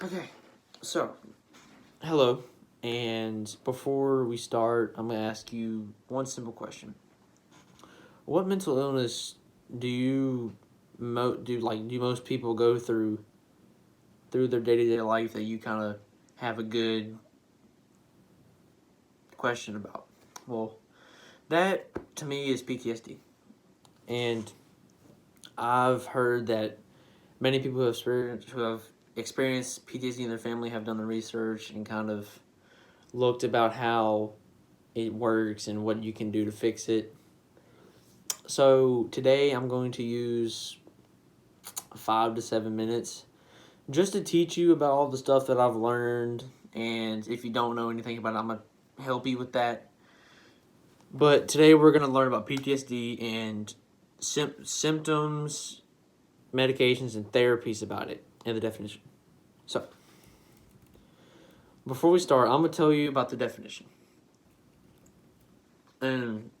Okay, so hello, and before we start, I'm gonna ask you one simple question: what mental illness do you do most people go through their day to day life that you kind of have a good question about? Well, that to me is PTSD, and I've heard that many people who have experienced PTSD in their family have done the research and kind of looked about how it works and what you can do to fix it. So today I'm going to use 5 to 7 minutes just to teach you about all the stuff that I've learned. And if you don't know anything about it, I'm going to help you with that. But today we're going to learn about PTSD and symptoms, medications, and therapies about it and the definition. So, before we start, I'm going to tell you about the definition. And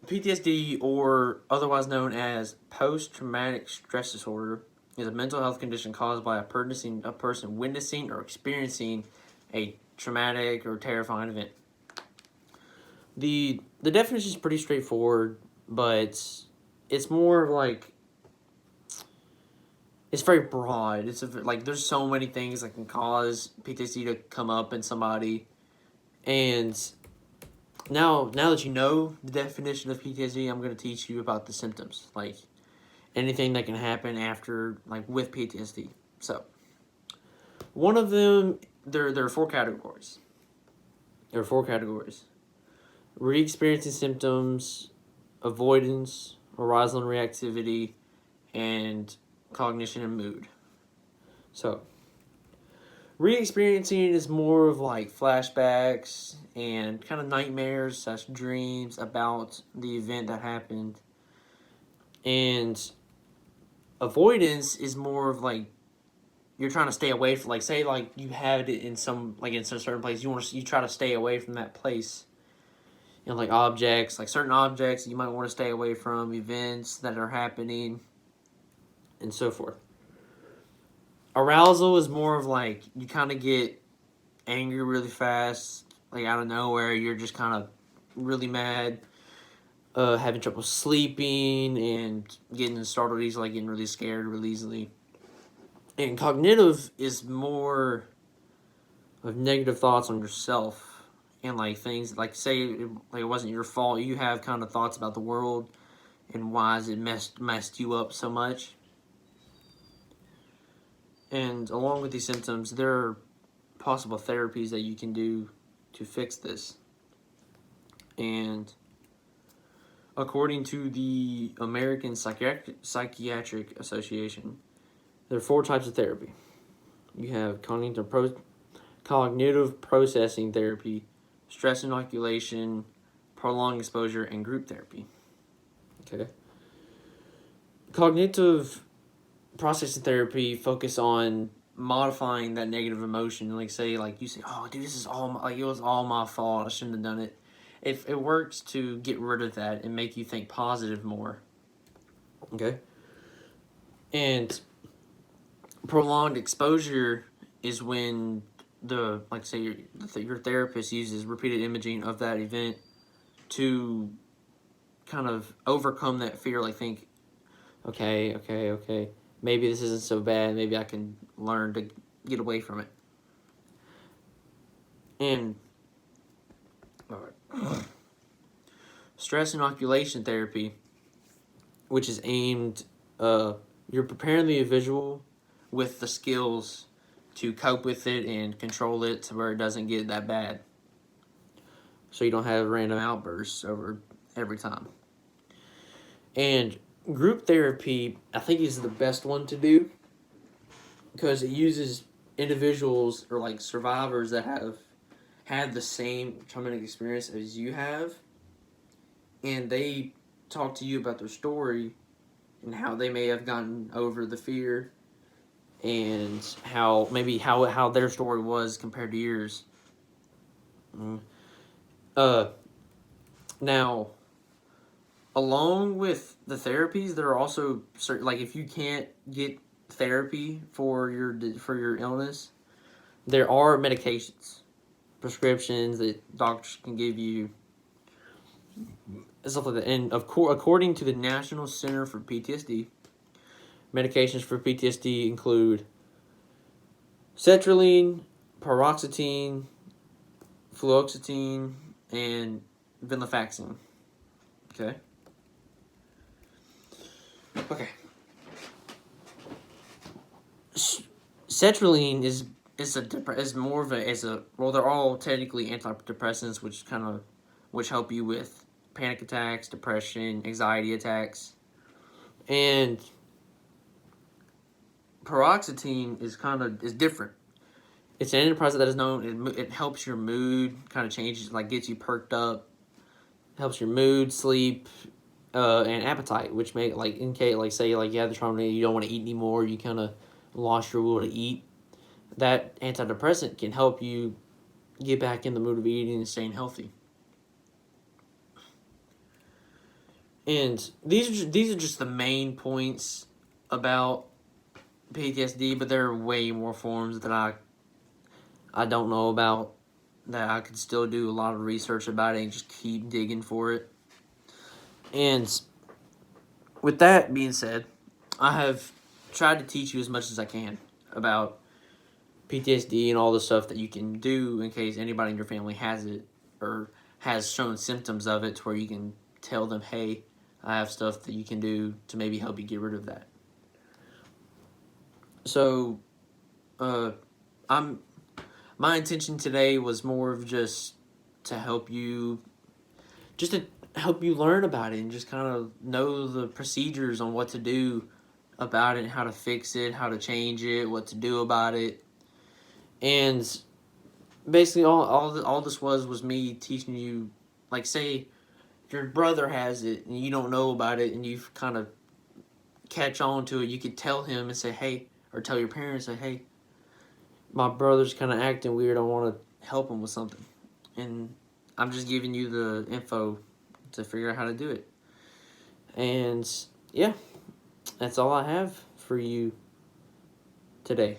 PTSD, or otherwise known as post-traumatic stress disorder, is a mental health condition caused by a person witnessing or experiencing a traumatic or terrifying event. The definition is pretty straightforward, but it's more like it's very broad. Like there's so many things that can cause PTSD to come up in somebody, and now that you know the definition of PTSD, I'm going to teach you about the symptoms, like anything that can happen after, like with PTSD. So, one of them, there are four categories. There are four categories: re-experiencing symptoms, avoidance, arousal and reactivity, and cognition and mood. So, re-experiencing is more of like flashbacks and kind of nightmares / dreams about the event that happened. And avoidance is more of like you're trying to stay away from, like, say like you had it in some certain place, you try to stay away from that place. Like objects, like certain objects you might want to stay away from, events that are happening, and so forth. Arousal is more of like you kind of get angry really fast, like out of nowhere. You're just kind of really mad, having trouble sleeping, and getting startled easily, like getting really scared really easily. And cognitive is more of negative thoughts on yourself, and like things like, say like it wasn't your fault. You have kind of thoughts about the world and why has it messed you up so much. And along with these symptoms, there are possible therapies that you can do to fix this. And according to the American Psychiatric Association, there are four types of therapy. You have cognitive processing therapy, stress inoculation, prolonged exposure, and group therapy. Okay. Cognitive processing therapy focus on modifying that negative emotion. Like you say, oh dude, this is it was all my fault. I shouldn't have done it. It works to get rid of that and make you think positive more. Okay. And prolonged exposure is when your therapist uses repeated imaging of that event to kind of overcome that fear. Like think, okay, maybe this isn't so bad. Maybe I can learn to get away from it. And all right. Stress inoculation therapy, which is aimed, you're preparing the individual with the skills to cope with it and control it to where it doesn't get that bad. So you don't have random outbursts over every time. And group therapy, I think, is the best one to do because it uses individuals or like survivors that have had the same traumatic experience as you have, and they talk to you about their story and how they may have gotten over the fear and how their story was compared to yours. Uh, Now, along with the therapies, there are also certain, like if you can't get therapy for your illness, there are medications, prescriptions that doctors can give you, and stuff like that. And of course, according to the National Center for PTSD, medications for PTSD include sertraline, paroxetine, fluoxetine, and venlafaxine. Okay. Okay. Sertraline is more of a well, they're all technically antidepressants, which help you with panic attacks, depression, anxiety attacks, and paroxetine is different. It's an antidepressant that is known. It helps your mood, kind of changes, like gets you perked up, helps your mood, sleep, and appetite, which make like in case like say like you have the trauma, you don't want to eat anymore, you kind of lost your will to eat. That antidepressant can help you get back in the mood of eating and staying healthy. And these are just the main points about PTSD, but there are way more forms that I don't know about, that I could still do a lot of research about it and just keep digging for it. And with that being said, I have tried to teach you as much as I can about PTSD and all the stuff that you can do in case anybody in your family has it or has shown symptoms of it, to where you can tell them, hey, I have stuff that you can do to maybe help you get rid of that. So, my intention today was more of just to help you learn about it and just kind of know the procedures on what to do about it, how to fix it, how to change it, what to do about it. And basically all this was me teaching you, like, say your brother has it and you don't know about it and you kind of catch on to it, you could tell him and say, hey, or tell your parents, say, hey, my brother's kind of acting weird, I want to help him with something. And I'm just giving you the info to figure out how to do it. And yeah, that's all I have for you today.